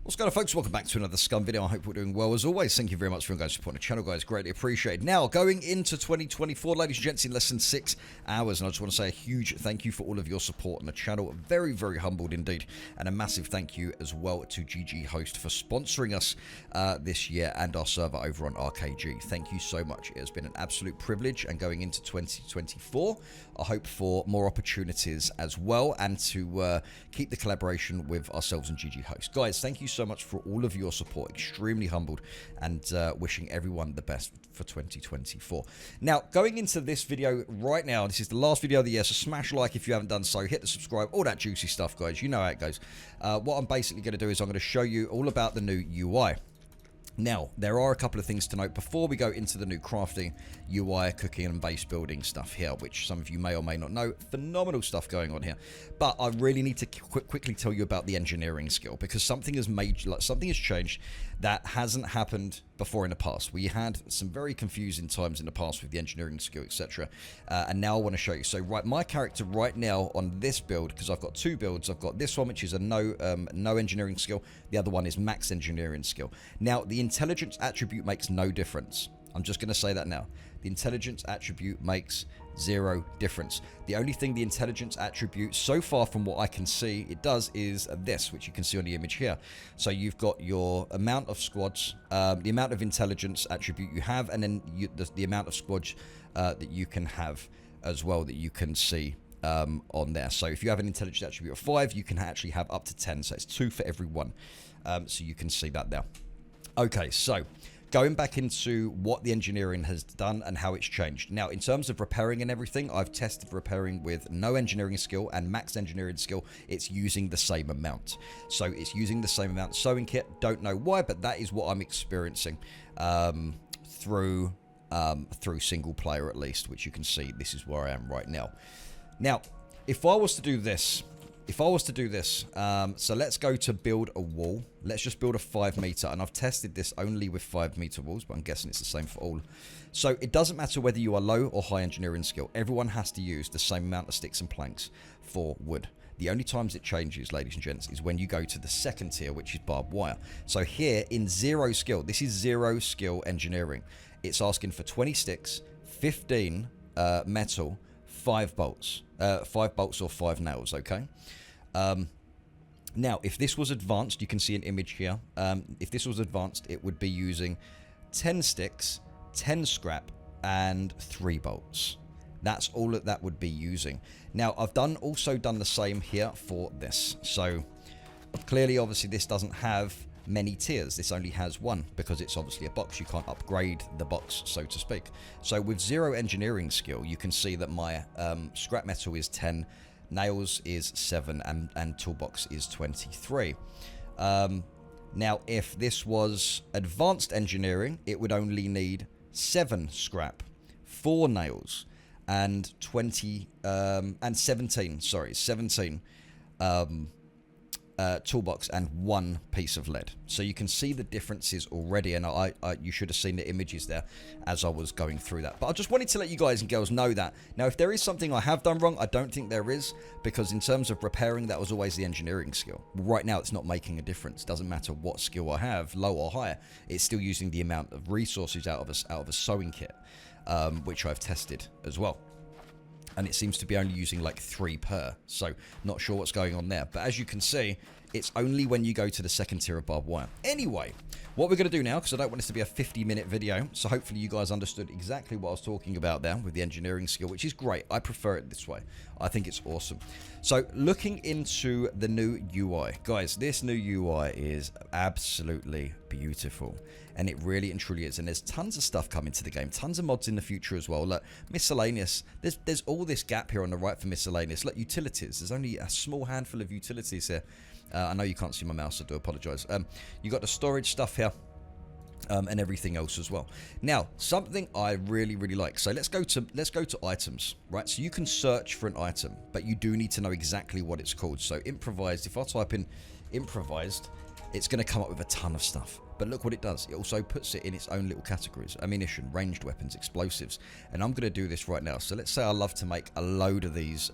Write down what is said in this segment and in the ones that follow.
What's going on, folks? Welcome back to another Scum video. I hope we're doing well as always. Thank you very much for you guys supporting the channel, guys. Greatly appreciated. Now, going into 2024, ladies and gents, in less than 6 hours, and I just want to say a huge thank you for all of your support on the channel. Very, very humbled indeed, and a massive thank you as well to GGHost for sponsoring us this year and our server over on RKG. Thank you so much. It has been an absolute privilege, and going into 2024, I hope for more opportunities as well, and to keep the collaboration with ourselves and GGHost. Guys, thank you so much for all of your support. Extremely humbled, and wishing everyone the best for 2024. Now, going into this video right now, this is the last video of the year, so smash like if you haven't done so, hit the subscribe, all that juicy stuff, guys. You know how it goes. What I'm basically going to do is I'm going to show you all about the new UI. Now, there are a couple of things to note before we go into the new crafting, UI, cooking, and base building stuff here, which some of you may or may not know. Phenomenal stuff going on here. But I really need to quickly tell you about the engineering skill, because something has changed that hasn't happened before in the past. We had some very confusing times in the past with the engineering skill, etc. And now I want to show you. So, right, my character right now on this build, because I've got two builds. I've got this one, which is a no engineering skill. The other one is max engineering skill. Now, the intelligence attribute makes no difference. I'm just going to say that now. The intelligence attribute makes zero difference. The only thing the intelligence attribute, so far from what I can see, it does is this, which you can see on the image here. So you've got your amount of squads, the amount of intelligence attribute you have, and then the amount of squads that you can have as well, that you can see on there. So if you have an intelligence attribute of 5, you can actually have up to 10. So it's 2 for every one. So you can see that there. Okay, so going back into what the engineering has done and how it's changed. Now, in terms of repairing and everything, I've tested repairing with no engineering skill and max engineering skill. It's using the same amount. So it's using the same amount. Sewing kit, don't know why, but that is what I'm experiencing through single player at least, which you can see this is where I am right now. Now, if I was to do this, so let's go to build a wall. Let's just build a 5 meter, and I've tested this only with 5 meter walls, but I'm guessing it's the same for all. So it doesn't matter whether you are low or high engineering skill. Everyone has to use the same amount of sticks and planks for wood. The only times it changes, ladies and gents, is when you go to the second tier, which is barbed wire. So here in 0 skill, this is 0 skill engineering. It's asking for 20 sticks, 15 metal, 5 bolts. 5 bolts or 5 nails, okay? Now, if this was advanced, you can see an image here. If this was advanced, it would be using 10 sticks, 10 scrap, and 3 bolts. That's all that would be using. Now, I've also done the same here for this. So, clearly, obviously, this doesn't have many tiers. This only has 1 because it's obviously a box. You can't upgrade the box, so to speak. So, with 0 engineering skill, you can see that my scrap metal is 10, nails is 7, and toolbox is 23. Now, if this was advanced engineering, it would only need 7 scrap, 4 nails, and 17 toolbox and 1 piece of lead. So you can see the differences already, and you should have seen the images there as I was going through that. But I just wanted to let you guys and girls know that. Now, if there is something I have done wrong, I don't think there is, because in terms of repairing, that was always the engineering skill. Right now, it's not making a difference. Doesn't matter what skill I have, low or high. It's still using the amount of resources out of a sewing kit, which I've tested as well. And it seems to be only using like 3 per. So, not sure what's going on there. But as you can see, it's only when you go to the second tier of barbed wire. Anyway, what we're going to do now, because I don't want this to be a 50-minute video, so hopefully you guys understood exactly what I was talking about there with the engineering skill, which is great. I prefer it this way. I think it's awesome. So, looking into the new UI. Guys, this new UI is absolutely beautiful. And it really and truly is. And there's tons of stuff coming to the game. Tons of mods in the future as well. Look, miscellaneous. There's all this gap here on the right for miscellaneous. Look, utilities. There's only a small handful of utilities here. I know you can't see my mouse, I do apologize. You got the storage stuff here. And everything else as well. Now, something I really, really like. So let's go to items, right? So you can search for an item, but you do need to know exactly what it's called. So improvised, if I type in improvised, it's going to come up with a ton of stuff. But look what it does. It also puts it in its own little categories. Ammunition, ranged weapons, explosives. And I'm going to do this right now. So let's say I love to make a load of these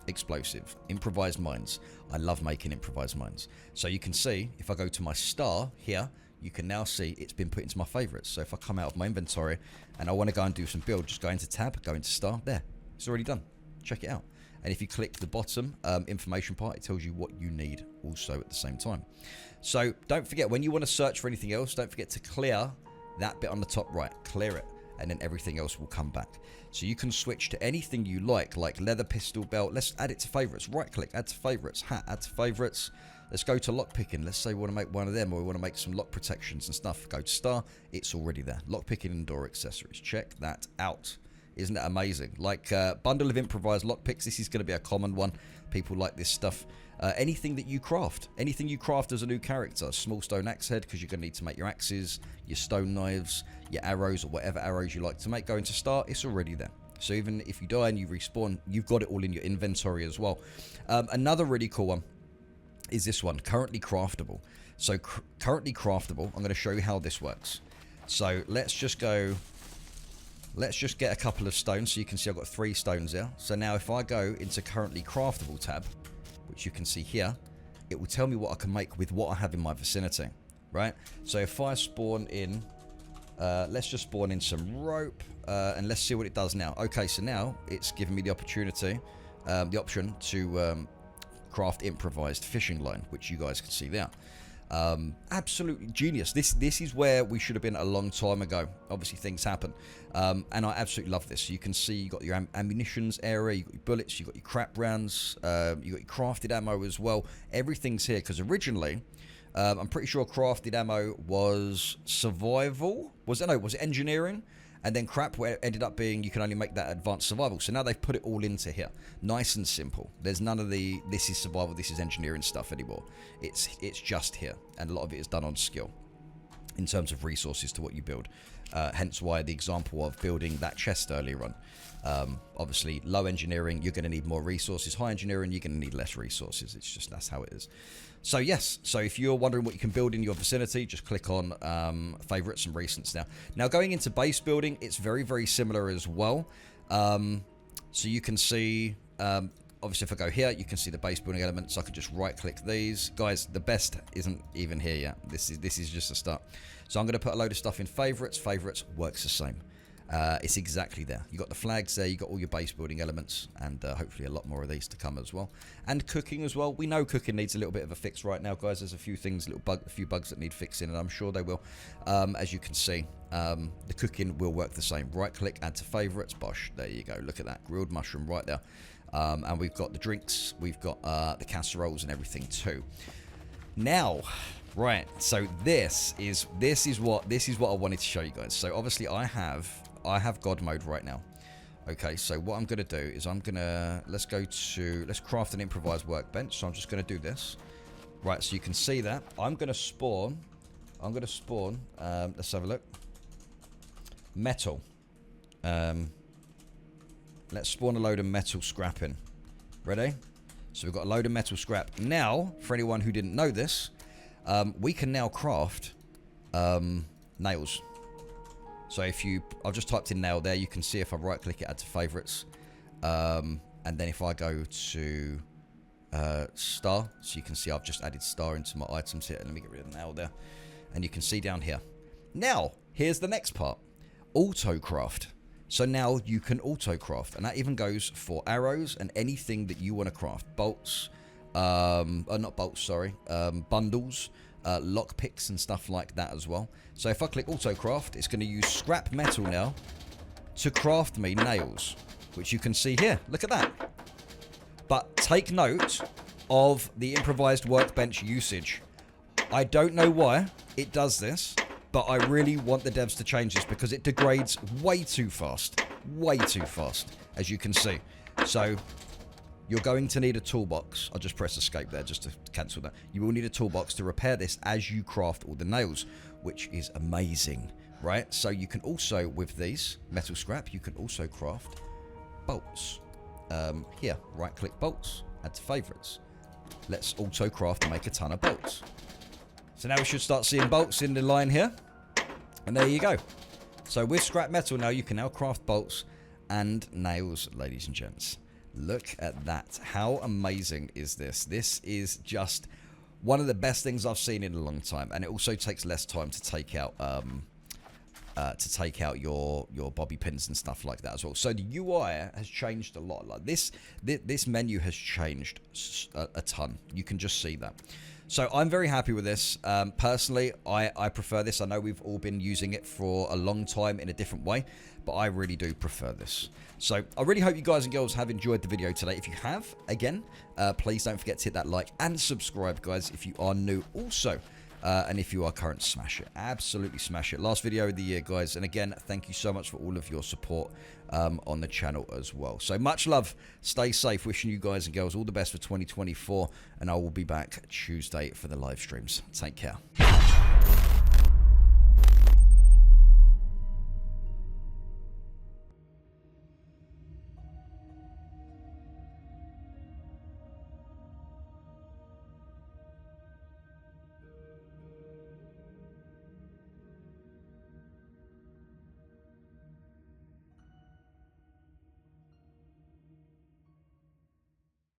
explosive improvised mines. I love making improvised mines. So you can see, if I go to my star here, you can now see it's been put into my favorites. So if I come out of my inventory and I want to go and do some build, just go into tab, go into star, there. It's already done. Check it out. And if you click the bottom information part, it tells you what you need also at the same time. So don't forget, when you want to search for anything else, don't forget to clear that bit on the top right. Clear it, and then everything else will come back. So you can switch to anything you like leather pistol belt. Let's add it to favorites. Right click, add to favorites. Hat, add to favorites. Let's go to lock picking. Let's say we want to make one of them, or we want to make some lock protections and stuff. Go to star. It's already there. Lock picking and door accessories. Check that out. Isn't that amazing? Like bundle of improvised lockpicks. This is going to be a common one. People like this stuff. Anything that you craft. Anything you craft as a new character. Small stone axe head, because you're going to need to make your axes, your stone knives, your arrows, or whatever arrows you like to make. Go into start. It's already there. So even if you die and you respawn, you've got it all in your inventory as well. Another really cool one is this one. Currently craftable. So currently craftable. I'm going to show you how this works. So let's just go... Let's just get a couple of stones. So you can see I've got 3 stones there. So now if I go into currently craftable tab, which you can see here, it will tell me what I can make with what I have in my vicinity, right? So if I spawn in, let's just spawn in some rope, and let's see what it does now. Okay, so now it's giving me the opportunity, the option to craft improvised fishing line, which you guys can see there. Absolutely genius. This is where we should have been a long time ago. Obviously things happen, and I absolutely love this. So you can see you got your ammunitions area, you got your bullets, you got your crap rounds, you got your crafted ammo as well. Everything's here, because originally I'm pretty sure crafted ammo was survival. Was it engineering? And then crap where it ended up being you can only make that advanced survival. So now they've put it all into here. Nice and simple. There's none of the this is survival, this is engineering stuff anymore. It's just here. And a lot of it is done on skill in terms of resources to what you build. Hence why the example of building that chest earlier on. Obviously, low engineering, you're going to need more resources. High engineering, you're going to need less resources. It's just, that's how it is. So yes, so if you're wondering what you can build in your vicinity, just click on favorites and recents now. Now going into base building, it's very, very similar as well. So you can see, obviously if I go here, you can see the base building elements. I can just right click these. Guys, the best isn't even here yet. This is just a start. So I'm going to put a load of stuff in favorites. Favorites works the same. It's exactly there. You got the flags there, you got all your base building elements, and hopefully a lot more of these to come as well. And cooking as well. We know cooking needs a little bit of a fix right now, guys. There's a few things, a few bugs that need fixing, and I'm sure they will. As you can see, the cooking will work the same. Right click, add to favorites, bosh. There you go. Look at that grilled mushroom right there. And we've got the drinks, we've got the casseroles and everything too. Now, right. So this is what I wanted to show you guys. So obviously I have God mode right now. Okay, so what I'm going to do is let's craft an improvised workbench. So I'm just going to do this. Right, so you can see that. I'm going to spawn, let's have a look. Metal. Let's spawn a load of metal scrapping. Ready? So we've got a load of metal scrap. Now, for anyone who didn't know this, we can now craft nails. So I've just typed in nail there. You can see if I right click it, add to favorites. And then if I go to star, so you can see I've just added star into my items here. Let me get rid of the nail there. And you can see down here. Now, here's the next part. Auto-craft. So now you can auto-craft. And that even goes for arrows and anything that you want to craft. Bolts. Not bolts, sorry. Bundles. Lockpicks and stuff like that as well. So if I click auto-craft, it's going to use scrap metal now to craft me nails, which you can see here. Look at that. But take note of the improvised workbench usage. I don't know why it does this, but I really want the devs to change this because it degrades way too fast. Way too fast, as you can see. So you're going to need a toolbox. I'll just press escape there just to cancel that. You will need a toolbox to repair this as you craft all the nails, which is amazing, right? So you can also, with these metal scrap, you can also craft bolts. Here, right-click bolts, add to favorites. Let's auto-craft and make a ton of bolts. So now we should start seeing bolts in the line here. And there you go. So with scrap metal now, you can now craft bolts and nails, ladies and gents. Look at that. How amazing is this? This is just one of the best things I've seen in a long time. And it also takes less time to take out your bobby pins and stuff like that as well. So the UI has changed a lot. Like this menu has changed a ton. You can just see that. So I'm very happy with this. Personally, I prefer this. I know we've all been using it for a long time in a different way, but I really do prefer this. So I really hope you guys and girls have enjoyed the video today. If you have, again, please don't forget to hit that like and subscribe, guys, if you are new also. And if you are current, smash it. Absolutely smash it. Last video of the year, guys. And again, thank you so much for all of your support on the channel as well. So much love. Stay safe. Wishing you guys and girls all the best for 2024. And I will be back Tuesday for the live streams. Take care.